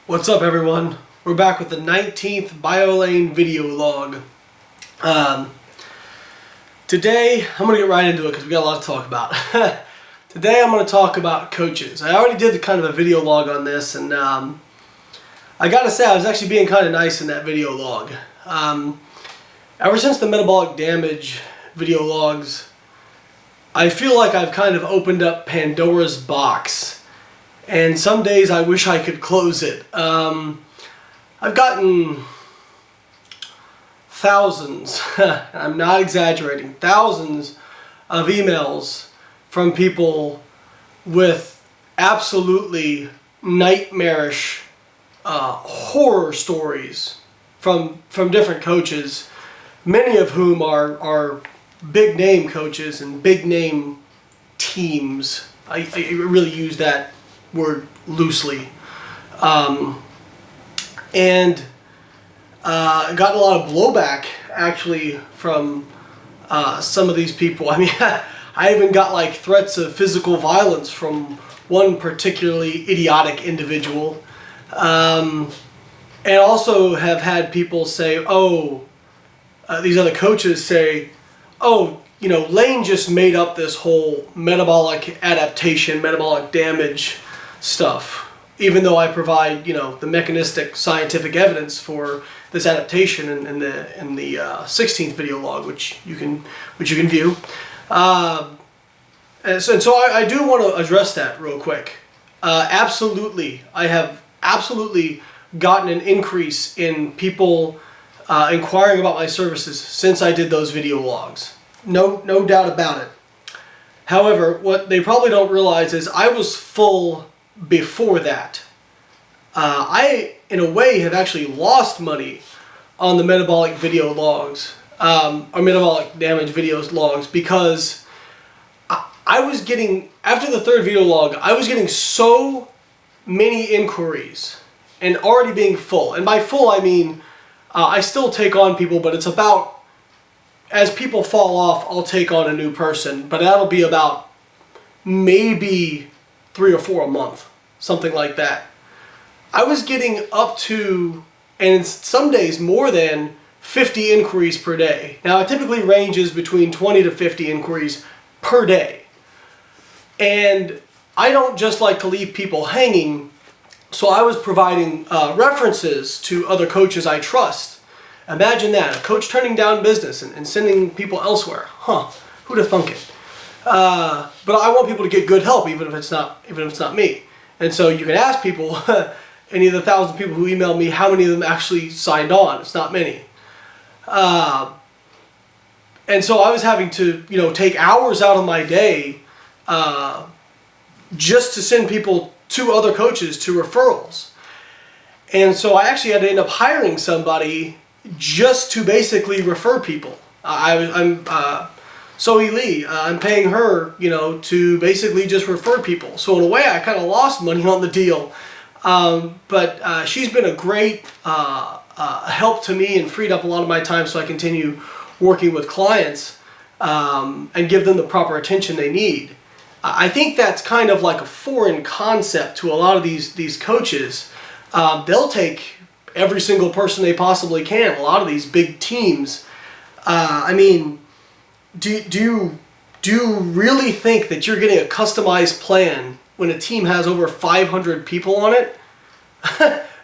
What's up, everyone? We're back with the 19th BioLayne Video Log. Today, I'm going to get right into it because we got a lot to talk about. Today I'm going to talk about coaches. I already did kind of a video log on this, and I gotta say I was actually being kind of nice in that video log. Ever since the metabolic damage video logs, I feel like I've kind of opened up Pandora's box. And some days I wish I could close it. I've gotten thousands, I'm not exaggerating, thousands of emails from people with absolutely nightmarish horror stories from different coaches, many of whom are big name coaches and big name teams. I really use that word loosely, and got a lot of blowback actually from some of these people. I mean, I even got like threats of physical violence from one particularly idiotic individual, and also have had people say, these other coaches say, you know, Layne just made up this whole metabolic adaptation, metabolic damage stuff, even though I provide, you know, the mechanistic scientific evidence for this adaptation in the 16th video log, which you can view. And so I do want to address that real quick. Absolutely, I have absolutely gotten an increase in people inquiring about my services since I did those video logs. No doubt about it. However, what they probably don't realize is I was full before that. I, in a way, have actually lost money on the metabolic video logs, or metabolic damage videos logs, because I was getting, after the third video log, I was getting so many inquiries and already being full. And by full, I mean, I still take on people, but it's about, as people fall off, I'll take on a new person, but that'll be about maybe 3 or 4 a month, something like that. I was getting up to, and some days more than, 50 inquiries per day. Now it typically ranges between 20 to 50 inquiries per day. And I don't just like to leave people hanging, so I was providing references to other coaches I trust. Imagine that, a coach turning down business and sending people elsewhere. Who'd have thunk it? But I want people to get good help, even if it's not me. And so you can ask people, any of the 1,000 people who emailed me, how many of them actually signed on? It's not many. And so I was having to, you know, take hours out of my day just to send people to other coaches, to referrals. And so I actually had to end up hiring somebody just to basically refer people. I'm Zoe Lee, I'm paying her, you know, to basically just refer people. So in a way, I kind of lost money on the deal. But she's been a great help to me and freed up a lot of my time so I continue working with clients and give them the proper attention they need. I think that's kind of like a foreign concept to a lot of these coaches. They'll take every single person they possibly can. A lot of these big teams. I mean, do you really think that you're getting a customized plan when a team has over 500 people on it?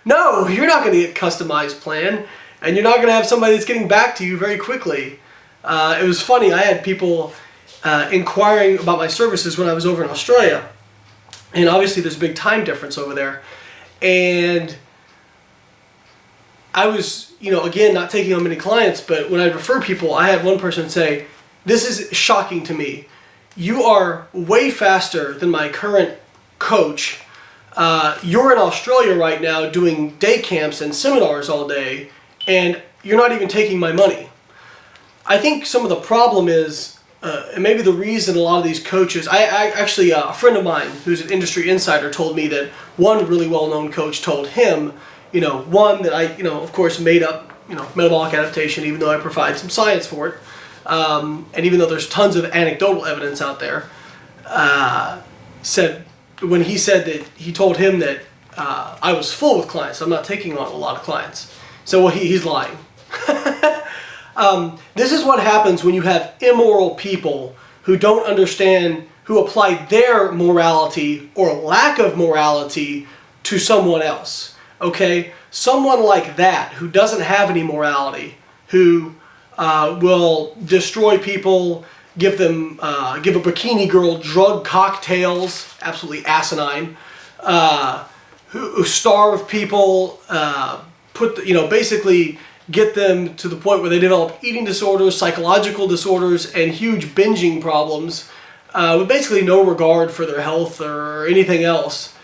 No, you're not going to get a customized plan, and you're not going to have somebody that's getting back to you very quickly. It was funny, I had people inquiring about my services when I was over in Australia, and obviously there's a big time difference over there, and I was, you know, again, not taking on many clients, but when I refer people, I had one person say, "This is shocking to me. You are way faster than my current coach. You're in Australia right now doing day camps and seminars all day, and you're not even taking my money." I think some of the problem is, and maybe the reason a lot of these coaches, I actually, a friend of mine who's an industry insider told me that one really well-known coach told him, you know, one that I, you know, of course made up, you know, metabolic adaptation, even though I provide some science for it. And even though there's tons of anecdotal evidence out there, said when he said that he told him that I was full with clients. I'm not taking on a lot of clients. So well, he's lying. This is what happens when you have immoral people who don't understand, who apply their morality or lack of morality to someone else. Okay? Someone like that who doesn't have any morality, who will destroy people, give a bikini girl drug cocktails, absolutely asinine, who starve people, basically get them to the point where they develop eating disorders, psychological disorders, and huge binging problems, with basically no regard for their health or anything else.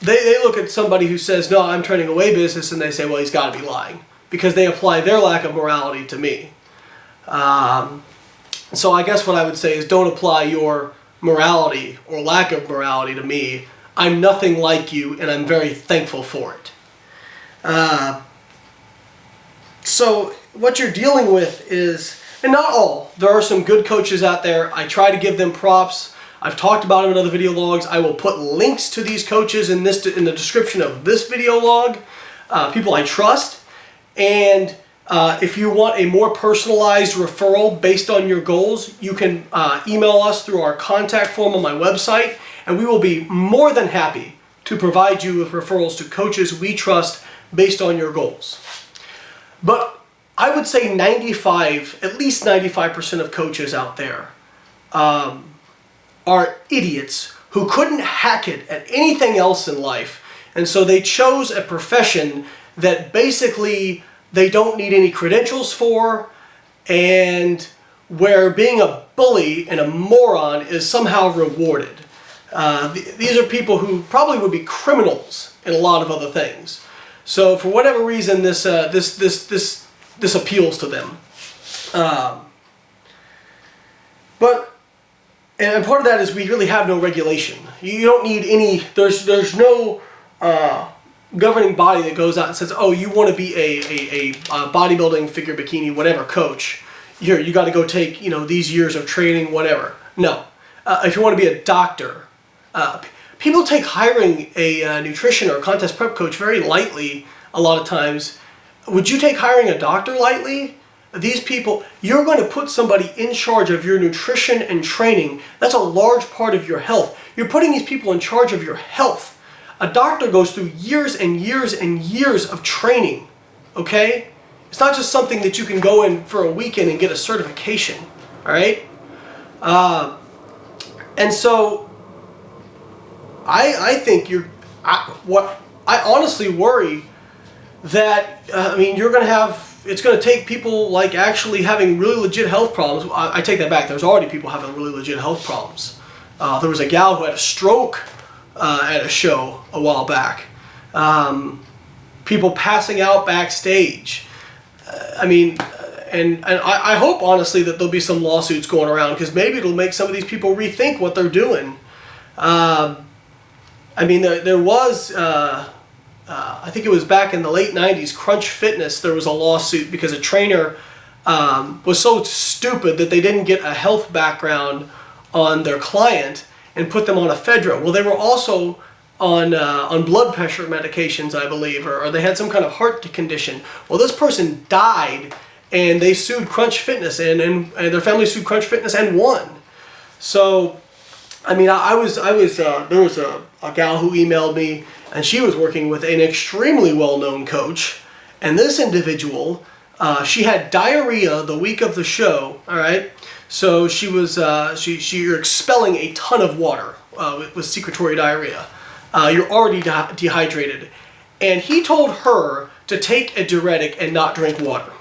They look at somebody who says, no, I'm turning away business, and they say, well, he's got to be lying, because they apply their lack of morality to me. So I guess what I would say is, don't apply your morality or lack of morality to me. I'm nothing like you, and I'm very thankful for it. So what you're dealing with is, and not all, there are some good coaches out there. I try to give them props. I've talked about them in other video logs. I will put links to these coaches in the description of this video log. People I trust. And if you want a more personalized referral based on your goals, you can email us through our contact form on my website, and we will be more than happy to provide you with referrals to coaches we trust based on your goals. But I would say at least 95% of coaches out there are idiots who couldn't hack it at anything else in life, and so they chose a profession that basically they don't need any credentials for, and where being a bully and a moron is somehow rewarded. These are people who probably would be criminals in a lot of other things. So for whatever reason, this appeals to them. And part of that is we really have no regulation. You don't need any. There's no governing body that goes out and says, oh, you want to be a bodybuilding, figure bikini, whatever coach. Here, you got to go take these years of training, whatever. No. If you want to be a doctor, people take hiring a nutrition or contest prep coach very lightly a lot of times. Would you take hiring a doctor lightly? These people, you're going to put somebody in charge of your nutrition and training. That's a large part of your health. You're putting these people in charge of your health. A doctor goes through years and years and years of training, okay? It's not just something that you can go in for a weekend and get a certification, all right? And so I think I honestly worry that, you're going to have, it's going to take people like actually having really legit health problems. I take that back. There's already people having really legit health problems. There was a gal who had a stroke at a show a while back. People passing out backstage. And I hope honestly that there'll be some lawsuits going around, because maybe it'll make some of these people rethink what they're doing. There was, I think it was back in the late 90s, Crunch Fitness, there was a lawsuit because a trainer was so stupid that they didn't get a health background on their client and put them on ephedra. Well, they were also on blood pressure medications, I believe, or they had some kind of heart condition. Well, this person died, and they sued Crunch Fitness, and their family sued Crunch Fitness and won. So, there was a gal who emailed me, and she was working with an extremely well-known coach, and this individual, she had diarrhea the week of the show, all right? So she was, you're expelling a ton of water with secretory diarrhea. You're already dehydrated. And he told her to take a diuretic and not drink water.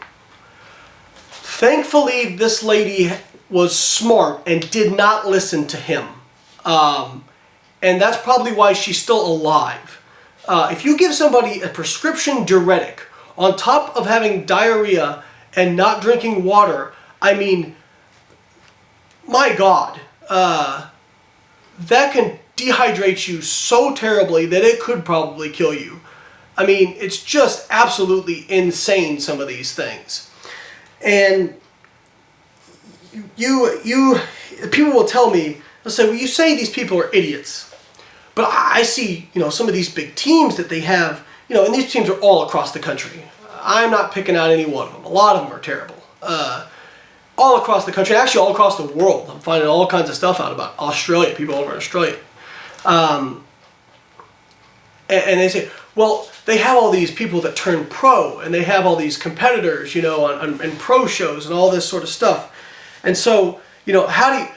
Thankfully, this lady was smart and did not listen to him. And that's probably why she's still alive. If you give somebody a prescription diuretic on top of having diarrhea and not drinking water, my God, that can dehydrate you so terribly that it could probably kill you. It's just absolutely insane, some of these things. And people will tell me, they'll say, well, you say these people are idiots, But I see, some of these big teams that they have, and these teams are all across the country. I'm not picking out any one of them. A lot of them are terrible. All across the country, actually all across the world. I'm finding all kinds of stuff out about Australia, people over in Australia. And they say, well, they have all these people that turn pro, and they have all these competitors, on pro shows and all this sort of stuff. And so, how do you,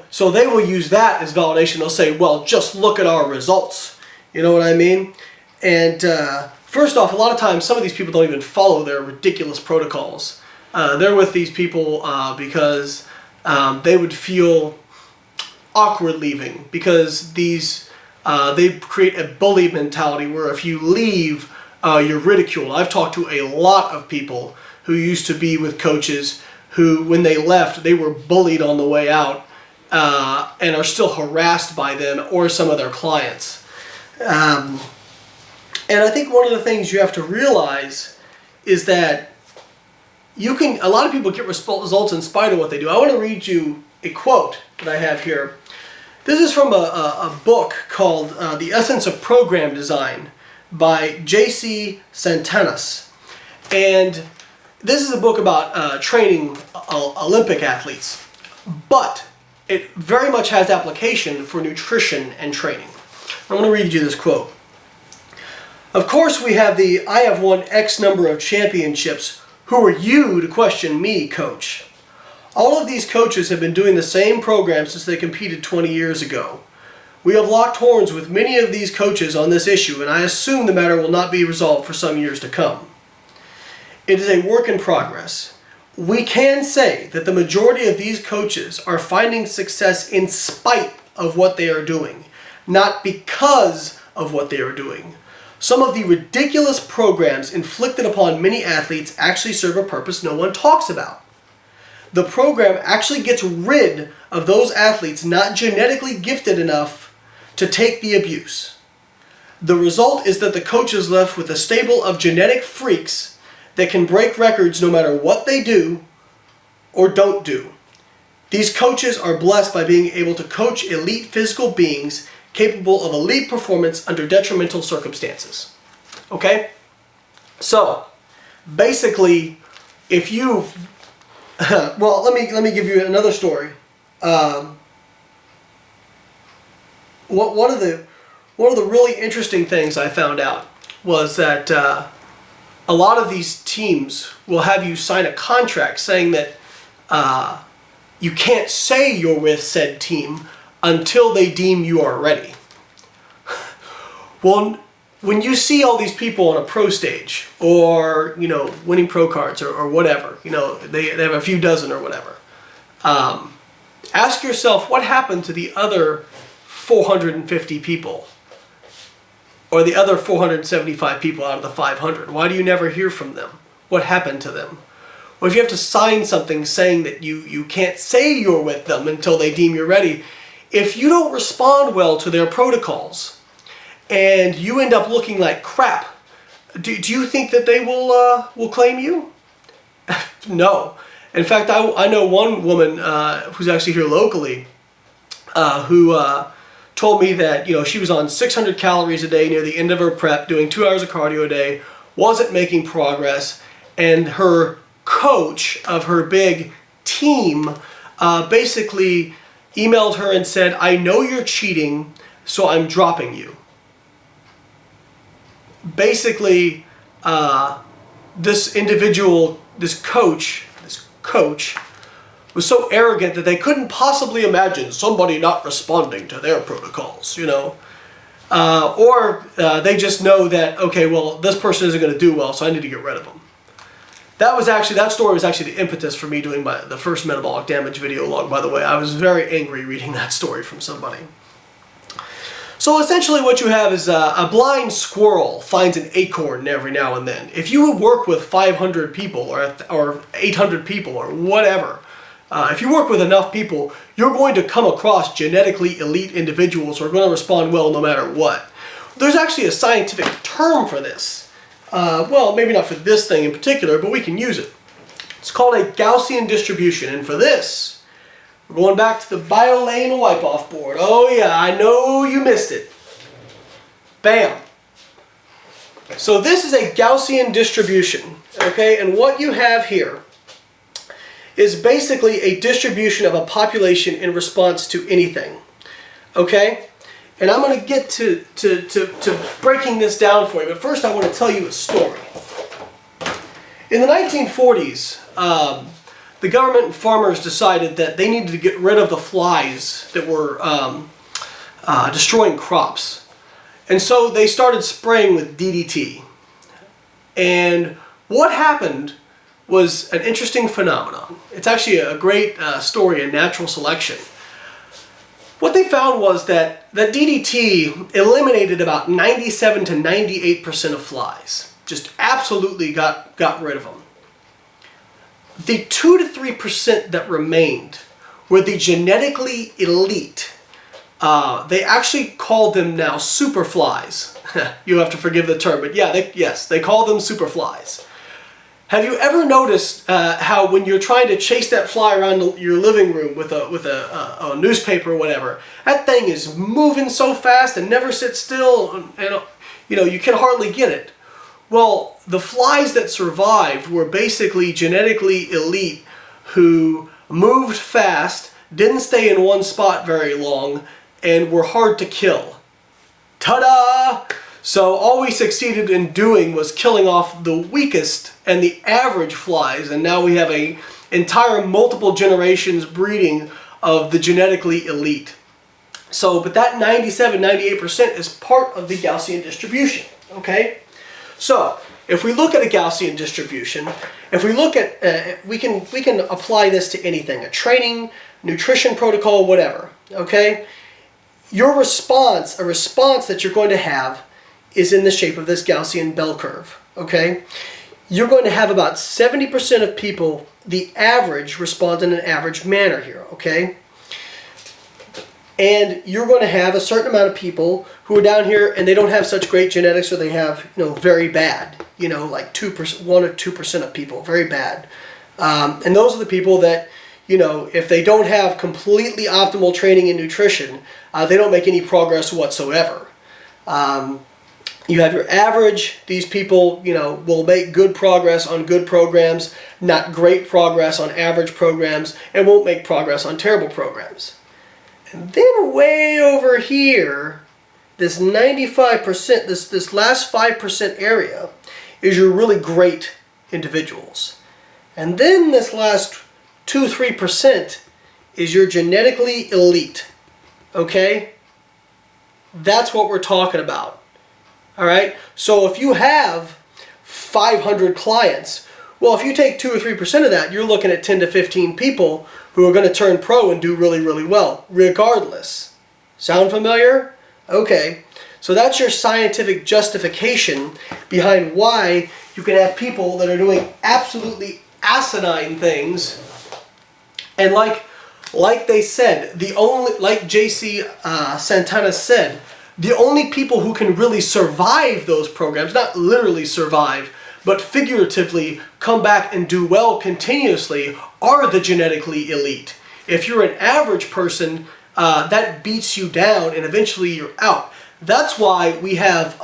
so they will use that as validation. They'll say, well, just look at our results. You know what I mean? And first off, a lot of times, some of these people don't even follow their ridiculous protocols. They're with these people because they would feel awkward leaving, because they create a bully mentality where if you leave, you're ridiculed. I've talked to a lot of people who used to be with coaches who, when they left, they were bullied on the way out and are still harassed by them or some of their clients. And I think one of the things you have to realize is that a lot of people get results in spite of what they do. I want to read you a quote that I have here. This is from a book called The Essence of Program Design by J.C. Santanas. And this is a book about training Olympic athletes, but it very much has application for nutrition and training. I want to read you this quote. Of course we have the I have won X number of championships. Who are you to question me, coach? All of these coaches have been doing the same program since they competed 20 years ago. We have locked horns with many of these coaches on this issue, and I assume the matter will not be resolved for some years to come. It is a work in progress. We can say that the majority of these coaches are finding success in spite of what they are doing, not because of what they are doing. Some of the ridiculous programs inflicted upon many athletes actually serve a purpose no one talks about. The program actually gets rid of those athletes not genetically gifted enough to take the abuse. The result is that the coach is left with a stable of genetic freaks that can break records no matter what they do or don't do. These coaches are blessed by being able to coach elite physical beings capable of elite performance under detrimental circumstances. Okay? So, basically, if you... well, let me give you another story. One of the really interesting things I found out was that a lot of these teams will have you sign a contract saying that you can't say you're with said team until they deem you are ready. Well, when you see all these people on a pro stage or, winning pro cards or whatever, they have a few dozen or whatever, ask yourself what happened to the other 450 people or the other 475 people out of the 500. Why do you never hear from them? What happened to them? Well, if you have to sign something saying that you can't say you're with them until they deem you're ready, if you don't respond well to their protocols and you end up looking like crap, do you think that they will claim you? No. In fact, I know one woman who's actually here locally who told me that she was on 600 calories a day near the end of her prep, doing 2 hours of cardio a day, wasn't making progress, and her coach of her big team basically emailed her and said, I know you're cheating, so I'm dropping you. Basically, this individual, this coach was so arrogant that they couldn't possibly imagine somebody not responding to their protocols, or they just know that, okay, well, this person isn't going to do well, so I need to get rid of them. That story was actually the impetus for me doing the first metabolic damage video log, by the way. I was very angry reading that story from somebody. So essentially what you have is a blind squirrel finds an acorn every now and then. If you work with 500 people or 800 people or whatever, if you work with enough people, you're going to come across genetically elite individuals who are going to respond well no matter what. There's actually a scientific term for this. Well, maybe not for this thing in particular, but we can use it. It's called a Gaussian distribution, and for this, we're going back to the BioLayne wipe-off board. Oh yeah, I know you missed it. Bam. So this is a Gaussian distribution, okay? And what you have here is basically a distribution of a population in response to anything, okay? And I'm going to get to breaking this down for you, but first I want to tell you a story. In the 1940s, the government and farmers decided that they needed to get rid of the flies that were destroying crops. And so they started spraying with DDT. And what happened was an interesting phenomenon. It's actually a great story in natural selection. What they found was that DDT eliminated about 97 to 98% of flies. Just absolutely got rid of them. The 2 to 3% that remained were the genetically elite. They actually called them now superflies. You have to forgive the term, but yeah, they call them superflies. Have you ever noticed how when you're trying to chase that fly around your living room with a newspaper or whatever, that thing is moving so fast and never sits still, and you can hardly get it. Well, the flies that survived were basically genetically elite who moved fast, didn't stay in one spot very long, and were hard to kill. Ta-da! So all we succeeded in doing was killing off the weakest and the average flies, and now we have an entire multiple generations breeding of the genetically elite. So, but that 97, 98% is part of the Gaussian distribution, okay? So, if we look at a Gaussian distribution, if we look at, we can apply this to anything, a training, nutrition protocol, whatever, okay? Your response, a response that you're going to have is in the shape of this Gaussian bell curve, okay? You're going to have about 70% of people, the average, respond in an average manner here, okay? And you're going to have a certain amount of people who are down here and they don't have such great genetics, or they have, very bad, like 2%, 1 or 2% of people, very bad. And those are the people that, if they don't have completely optimal training and nutrition, they don't make any progress whatsoever. You have your average. These people, will make good progress on good programs, not great progress on average programs, and won't make progress on terrible programs. And then way over here, this 95%, this last 5% area is your really great individuals. And then this last 2-3% is your genetically elite. Okay? That's what we're talking about. All right? So if you have 500 clients, well, if you take 2 or 3% of that, you're looking at 10 to 15 people who are going to turn pro and do really, really well, regardless. Sound familiar? Okay. So that's your scientific justification behind why you can have people that are doing absolutely asinine things. And like they said, like J.C. Santana said, the only people who can really survive those programs, not literally survive, but figuratively come back and do well continuously, are the genetically elite. If you're an average person, that beats you down and eventually you're out. That's why we have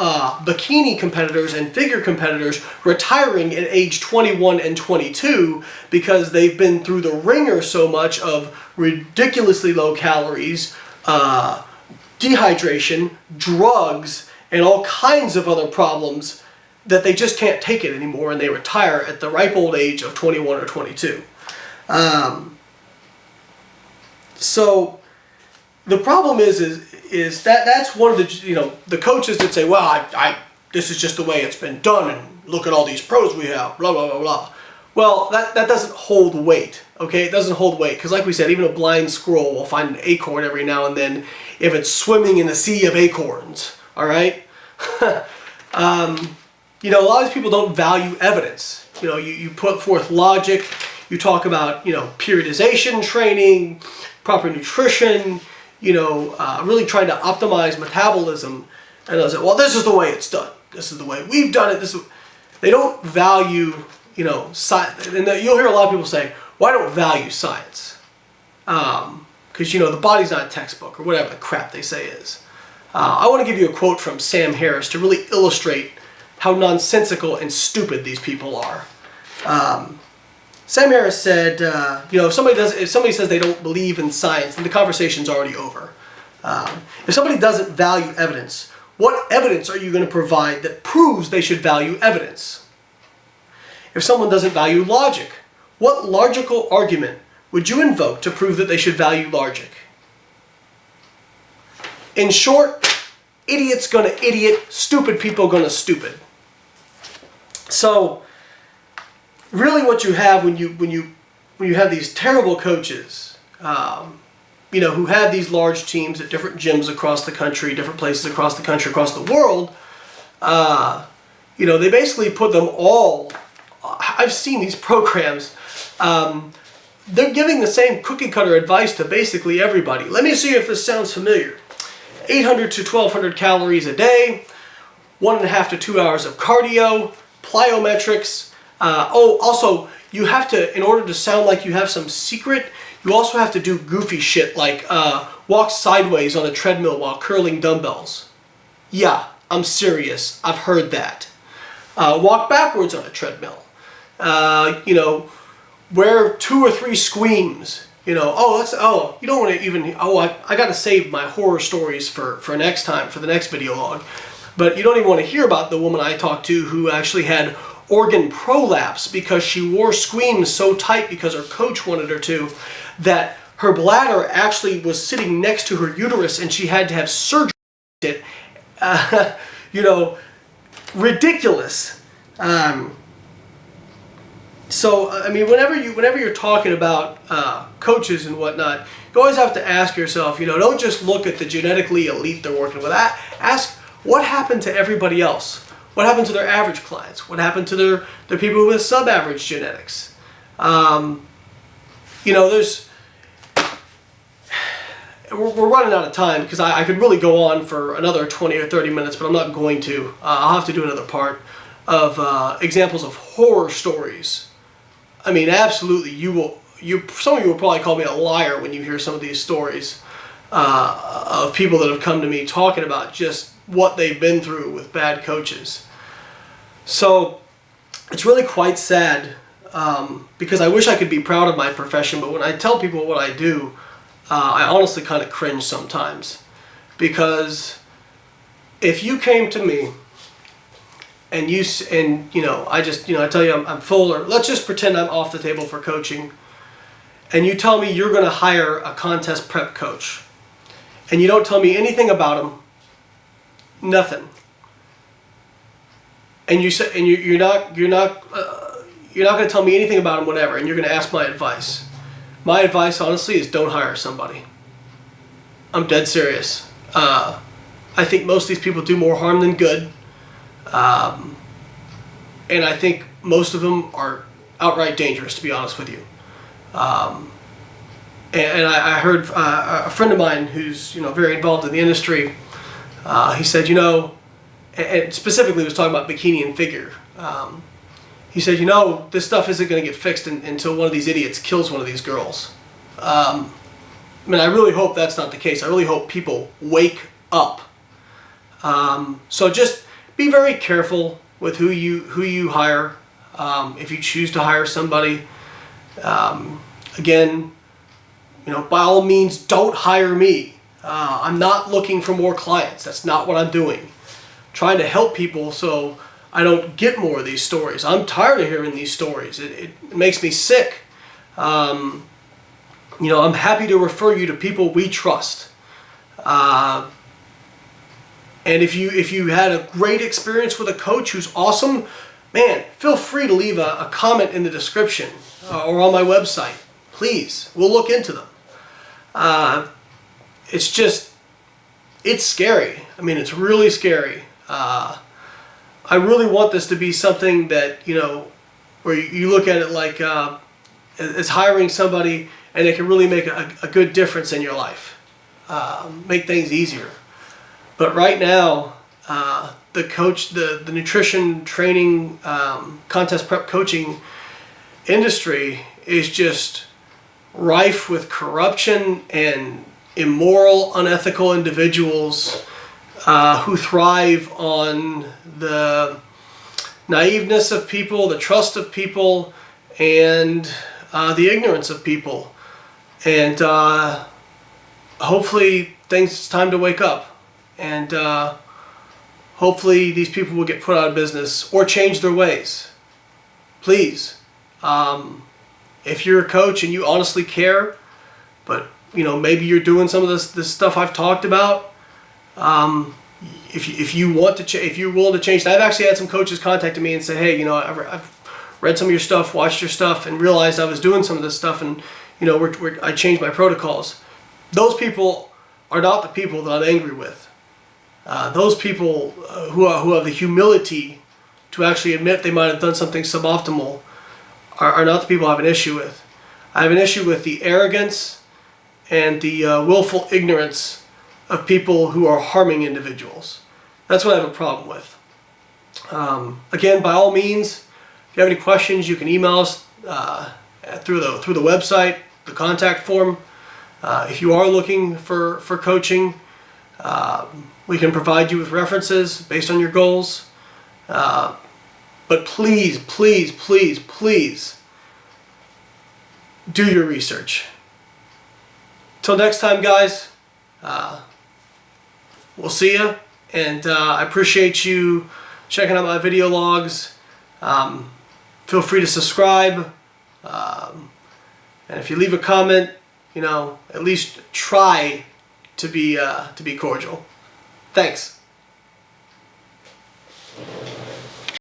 bikini competitors and figure competitors retiring at age 21 and 22 because they've been through the ringer so much of ridiculously low calories, dehydration, drugs, and all kinds of other problems that they just can't take it anymore, and they retire at the ripe old age of 21 or 22. So the problem is that's one of the the coaches that say, well, I this is just the way it's been done, and look at all these pros we have, blah blah blah blah. Well, that doesn't hold weight. Okay, it doesn't hold weight because, like we said, even a blind squirrel will find an acorn every now and then if it's swimming in a sea of acorns. All right. A lot of these people don't value evidence. You put forth logic. You talk about, periodization training, proper nutrition, really trying to optimize metabolism. And they'll say, well, this is the way it's done. This is the way we've done it. They don't value, science. And you'll hear a lot of people say, well, I don't value science. Because, the body's not a textbook or whatever the crap they say is. I want to give you a quote from Sam Harris to really illustrate how nonsensical and stupid these people are. Sam Harris said, if somebody says they don't believe in science, then the conversation's already over. If somebody doesn't value evidence, what evidence are you going to provide that proves they should value evidence? If someone doesn't value logic, what logical argument would you invoke to prove that they should value logic? In short, idiot's gonna idiot, stupid people gonna stupid. So, really, what you have when you have these terrible coaches, who have these large teams at different gyms across the country, different places across the country, across the world, they basically put them all. I've seen these programs. They're giving the same cookie cutter advice to basically everybody. Let me see if this sounds familiar. 800 to 1200 calories a day, 1.5 to 2 hours of cardio, plyometrics. Also, you have to, in order to sound like you have some secret, you also have to do goofy shit like walk sideways on a treadmill while curling dumbbells. Yeah, I'm serious. I've heard that. Walk backwards on a treadmill. Wear 2 or 3 screams. You don't want to even, I got to save my horror stories for next time, for the next video log. But you don't even want to hear about the woman I talked to who actually had organ prolapse because she wore screams so tight because her coach wanted her to, that her bladder actually was sitting next to her uterus and she had to have surgery. Ridiculous. So, I mean, whenever you're talking about coaches and whatnot, you always have to ask yourself, don't just look at the genetically elite they're working with. Ask what happened to everybody else. What happened to their average clients? What happened to their people with sub-average genetics? We're running out of time because I could really go on for another 20 or 30 minutes, but I'm not going to. I'll have to do another part of examples of horror stories. I mean, absolutely, some of you will probably call me a liar when you hear some of these stories of people that have come to me talking about just what they've been through with bad coaches. So it's really quite sad because I wish I could be proud of my profession, but when I tell people what I do, I honestly kind of cringe sometimes, because if you came to me and I tell you I'm full, or let's just pretend I'm off the table for coaching, and you tell me you're going to hire a contest prep coach, and you don't tell me anything about him, nothing, and you're not going to tell me anything about him, whatever, and you're going to ask my advice. My advice, honestly, is don't hire somebody. I'm dead serious. I think most of these people do more harm than good. And I think most of them are outright dangerous, to be honest with you. And I heard a friend of mine who's very involved in the industry. He said, and specifically was talking about bikini and figure. He said, this stuff isn't going to get fixed until one of these idiots kills one of these girls. I mean, I really hope that's not the case. I really hope people wake up. So just be very careful with who you hire. If you choose to hire somebody, again, by all means, don't hire me. I'm not looking for more clients. That's not what I'm doing. I'm trying to help people so I don't get more of these stories. I'm tired of hearing these stories. It makes me sick. I'm happy to refer you to people we trust. And if you had a great experience with a coach who's awesome, man, feel free to leave a comment in the description or on my website. Please, we'll look into them. It's scary. I mean, it's really scary. I really want this to be something that, where you look at it like as hiring somebody and it can really make a good difference in your life, make things easier. But right now, the nutrition training, contest prep coaching industry is just rife with corruption and immoral, unethical individuals who thrive on the naiveness of people, the trust of people, and the ignorance of people. And hopefully it's time to wake up. And hopefully these people will get put out of business or change their ways. Please. If you're a coach and you honestly care, but maybe you're doing some of this stuff I've talked about, if you want to if you're willing to change, I've actually had some coaches contacting me and say, hey, I've read some of your stuff, watched your stuff, and realized I was doing some of this stuff, and I changed my protocols. Those people are not the people that I'm angry with. Those people who have the humility to actually admit they might have done something suboptimal are not the people I have an issue with. I have an issue with the arrogance and the willful ignorance of people who are harming individuals. That's what I have a problem with. Again, by all means, if you have any questions, you can email us through the website, the contact form. If you are looking for coaching, we can provide you with references based on your goals. But please, please, please, please do your research. Till next time, guys, we'll see you. And I appreciate you checking out my video logs. Feel free to subscribe. And if you leave a comment, at least try to be cordial. Thanks.